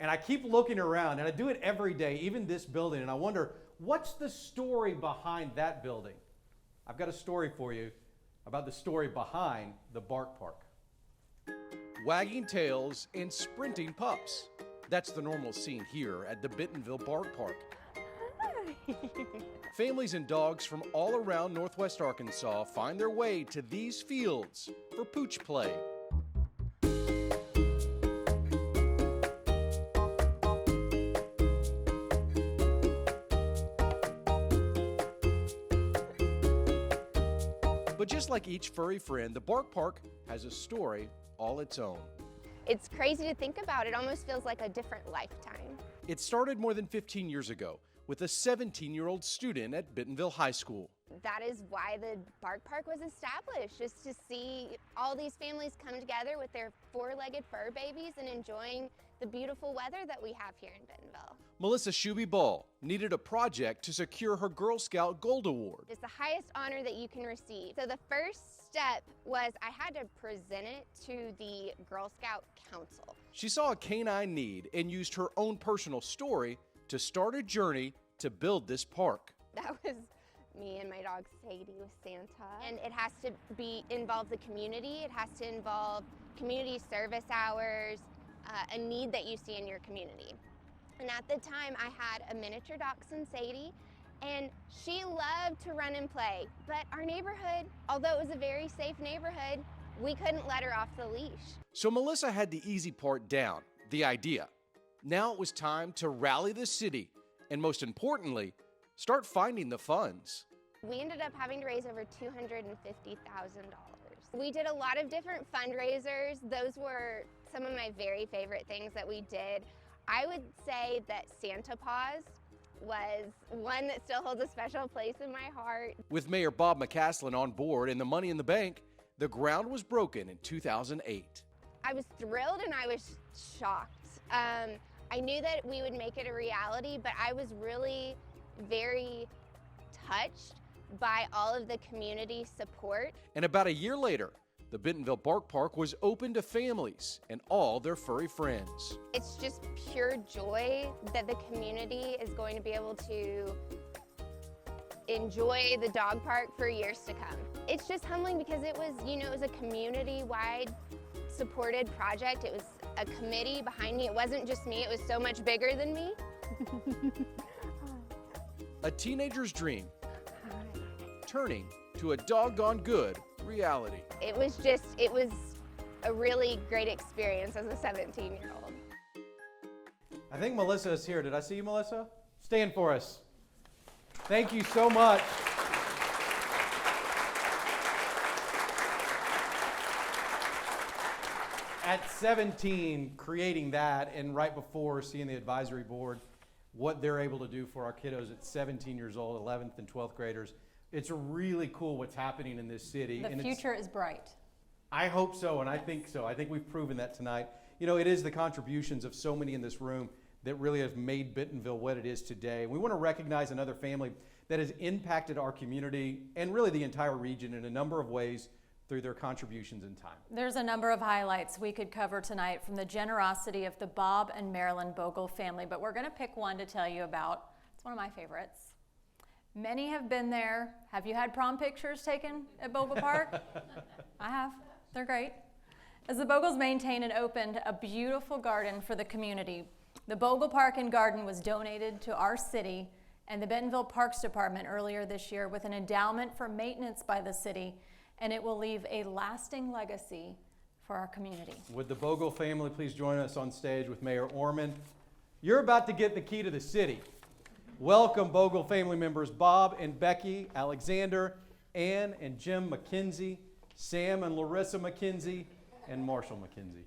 And I keep looking around, and I do it every day, even this building, and I wonder, what's the story behind that building? I've got a story for you about the story behind the Bark Park. Wagging tails and sprinting pups. That's the normal scene here at the Bentonville Bark Park. Families and dogs from all around Northwest Arkansas find their way to these fields for pooch play. But just like each furry friend, the Bark Park has a story all its own. It's crazy to think about. It almost feels like a different lifetime. It started more than 15 years ago with a 17-year-old student at Bentonville High School. That is why the Bark Park was established, just to see all these families come together with their four-legged fur babies and enjoying the beautiful weather that we have here in Bentonville. Melissa Shuby Ball needed a project to secure her Girl Scout Gold Award. It's the highest honor that you can receive. So the first step was I had to present it to the Girl Scout Council. She saw a canine need and used her own personal story to start a journey to build this park. That was me and my dog Sadie with Santa. And it has to involve the community. It has to involve community service hours, a need that you see in your community. And at the time, I had a miniature dachshund, Sadie, and she loved to run and play. But our neighborhood, although it was a very safe neighborhood, we couldn't let her off the leash. So Melissa had the easy part down, the idea. Now it was time to rally the city, and most importantly, start finding the funds. We ended up having to raise over $250,000. We did a lot of different fundraisers. Those were some of my very favorite things that we did. I would say that Santa Paws was one that still holds a special place in my heart. With Mayor Bob McCaslin on board and the money in the bank, the ground was broken in 2008. I was thrilled and I was shocked. I knew that we would make it a reality, but I was really very touched by all of the community support. And about a year later, the Bentonville Bark Park was open to families and all their furry friends. It's just pure joy that the community is going to be able to enjoy the dog park for years to come. It's just humbling because it was, it was a community-wide supported project. It was a committee behind me. It wasn't just me, it was so much bigger than me. A teenager's dream turning to a doggone good reality. It was a really great experience as a 17-year-old. I think Melissa is here. Did I see you, Melissa? Stand for us. Thank you so much. At 17, creating that, and right before seeing the advisory board, what they're able to do for our kiddos at 17 years old, 11th and 12th graders, it's really cool what's happening in this city. The future is bright. I hope so, and I think so. I think we've proven that tonight. You know, it is the contributions of so many in this room that really have made Bentonville what it is today. We want to recognize another family that has impacted our community and really the entire region in a number of ways through their contributions in time. There's a number of highlights we could cover tonight from the generosity of the Bob and Marilyn Bogle family, but we're going to pick one to tell you about. It's one of my favorites. Many have been there. Have you had prom pictures taken at Bogle Park? I have. They're great. As the Bogles maintained and opened a beautiful garden for the community, the Bogle Park and Garden was donated to our city and the Bentonville Parks Department earlier this year with an endowment for maintenance by the city, and it will leave a lasting legacy for our community. Would the Bogle family please join us on stage with Mayor Orman? You're about to get the key to the city. Welcome, Bogle family members Bob and Becky, Alexander, Ann and Jim McKenzie, Sam and Larissa McKenzie, and Marshall McKenzie.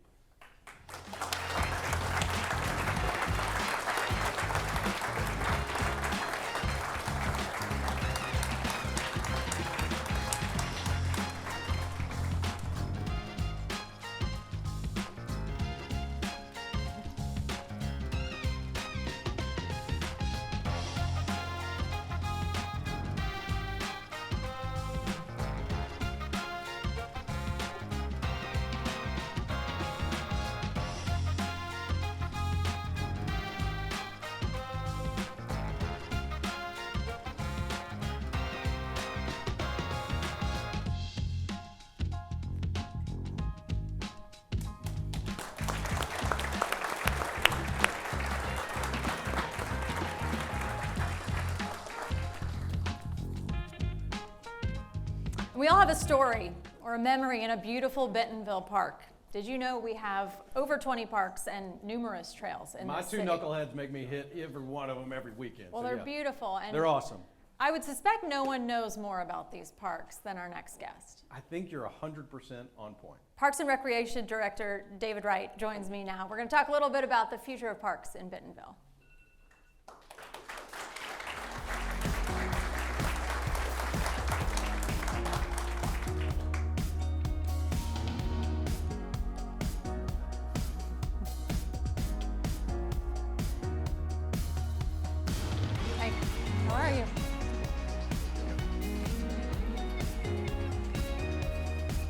We all have a story or a memory in a beautiful Bentonville park. Did you know we have over 20 parks and numerous trails in My this two city? knuckleheads make me hit every one of them every weekend. Well, so they're yeah. beautiful. And They're awesome. I would suspect no one knows more about these parks than our next guest. I think you're 100% on point. Parks and Recreation Director David Wright joins me now. We're going to talk a little bit about the future of parks in Bentonville. Hey, how are you?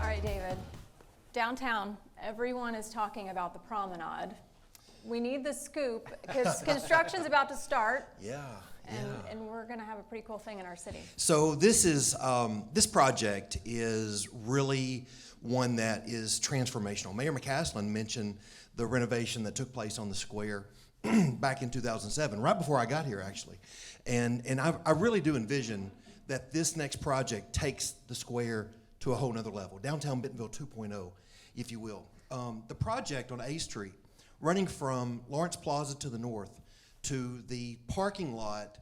All right, David. Downtown, everyone is talking about the promenade. We need the scoop because construction's about to start. And we're going to have a pretty cool thing in our city. So this is this project is really one that is transformational. Mayor McCaslin mentioned the renovation that took place on the square back in 2007, right before I got here, actually. And I really do envision that this next project takes the square to a whole nother level, downtown Bentonville 2.0, if you will. The project on A Street, running from Lawrence Plaza to the north to the parking lot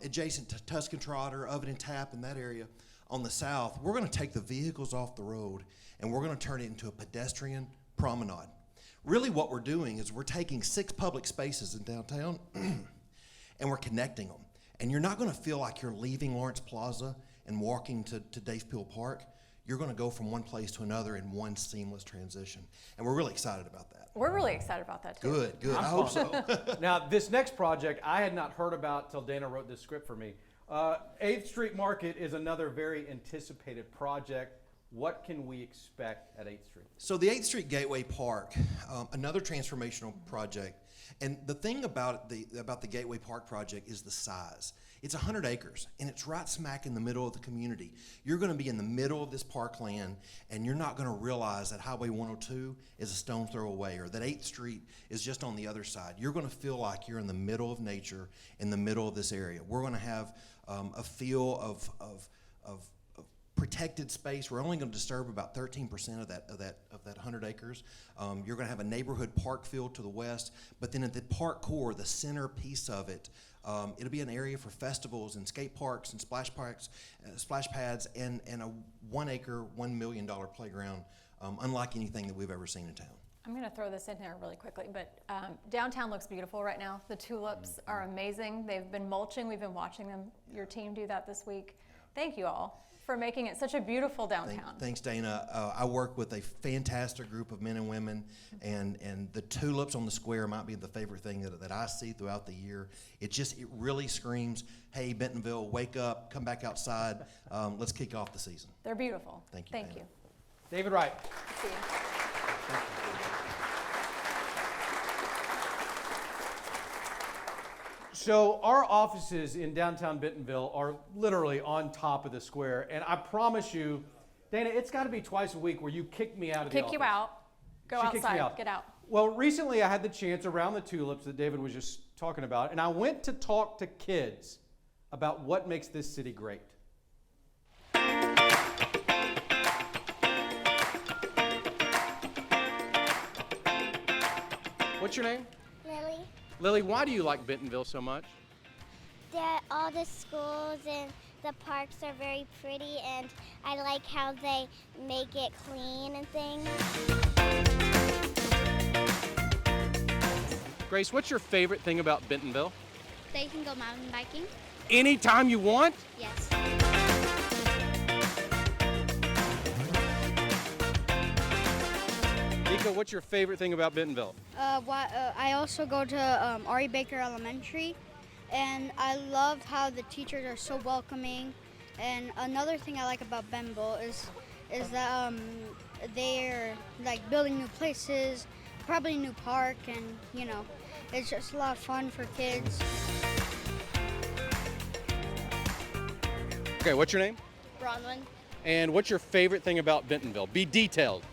adjacent to Tuscan Trotter, Oven and Tap, in that area on the south, we're going to take the vehicles off the road and we're going to turn it into a pedestrian promenade. Really what we're doing is we're taking 6 public spaces in downtown and we're connecting them. And you're not going to feel like you're leaving Lawrence Plaza and walking to Dave Peel Park. You're going to go from one place to another in one seamless transition. And we're really excited about that. We're really excited about that, too. Good. I hope so. Now, this next project I had not heard about till Dana wrote this script for me. 8th Street Market is another very anticipated project. What can we expect at 8th Street? So the 8th Street Gateway Park, another transformational project. And the thing about the Gateway Park project is the size. It's 100 acres, and it's right smack in the middle of the community. You're going to be in the middle of this parkland, and you're not going to realize that Highway 102 is a stone throw away, or that 8th Street is just on the other side. You're going to feel like you're in the middle of nature, in the middle of this area. We're going to have a feel of protected space. We're only going to disturb about 13% of that 100 acres. You're going to have a neighborhood park field to the west, but then at the park core, the center piece of it, it'll be an area for festivals and skate parks and splash pads, and a 1 acre, $1 million playground, unlike anything that we've ever seen in town. I'm going to throw this in there really quickly, but downtown looks beautiful right now. The tulips are amazing. They've been mulching. We've been watching your team do that this week. Thank you all for making it such a beautiful downtown. Thanks, Dana. I work with a fantastic group of men and women, and the tulips on the square might be the favorite thing that I see throughout the year. It really screams, hey, Bentonville, wake up, come back outside. Let's kick off the season. They're beautiful. Thank you. Thank Dana. you. David Wright. See you. So our offices in downtown Bentonville are literally on top of the square, and I promise you, Dana, it's got to be twice a week where you kick me out of the office. Kick you out. Go She kicks me outside. out. Get out. Well, recently I had the chance around the tulips that David was just talking about, and I went to talk to kids about what makes this city great. What's your name? Lily, Lily, why do you like Bentonville so much? that all the schools and the parks are very pretty, and I like how they make it clean and things. Grace, what's your favorite thing about Bentonville? They can go mountain biking. Anytime you want? Yes. Nico, what's your favorite thing about Bentonville? I also go to Ari Baker Elementary, and I love how the teachers are so welcoming. And another thing I like about Bentonville is that they're like building new places, probably a new park, and it's just a lot of fun for kids. Okay, what's your name? Bronwyn. And what's your favorite thing about Bentonville? Be detailed.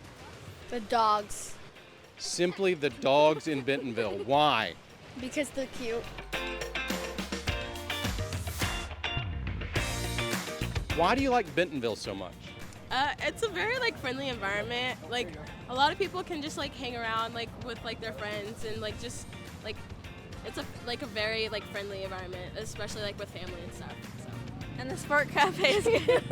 The dogs, Simply the dogs in Bentonville. Why? because they're cute. Why do you like Bentonville so much? It's a very friendly environment. Like a lot of people can just hang around with their friends and just it's a very friendly environment, especially with family and stuff. So. And the Sport Cafe is good.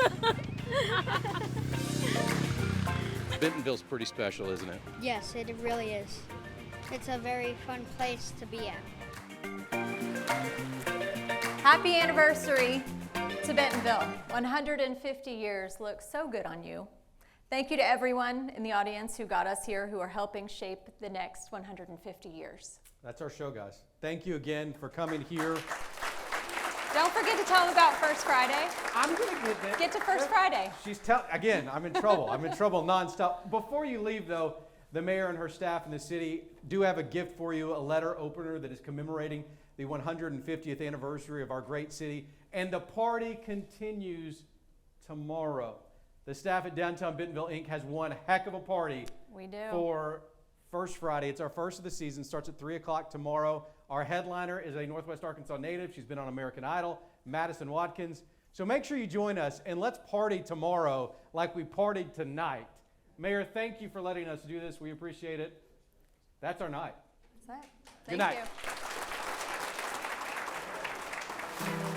Bentonville's pretty special, isn't it? Yes, it really is. It's a very fun place to be at. Happy anniversary to Bentonville. 150 years looks so good on you. Thank you to everyone in the audience who got us here, who are helping shape the next 150 years. That's our show, guys. Thank you again for coming here. Don't forget to tell them about First Friday. I'm going to get to First Friday. Again, I'm in trouble. I'm in trouble nonstop. Before you leave, though, the mayor and her staff in the city do have a gift for you, a letter opener that is commemorating the 150th anniversary of our great city. And the party continues tomorrow. The staff at Downtown Bentonville Inc. has one heck of a party. We do. For First Friday. It's our first of the season. Starts at 3 o'clock tomorrow. Our headliner is a Northwest Arkansas native. She's been on American Idol, Madison Watkins. So make sure you join us, and let's party tomorrow like we partied tonight. Mayor, thank you for letting us do this. We appreciate it. That's our night. That's it. Good Thank night. you.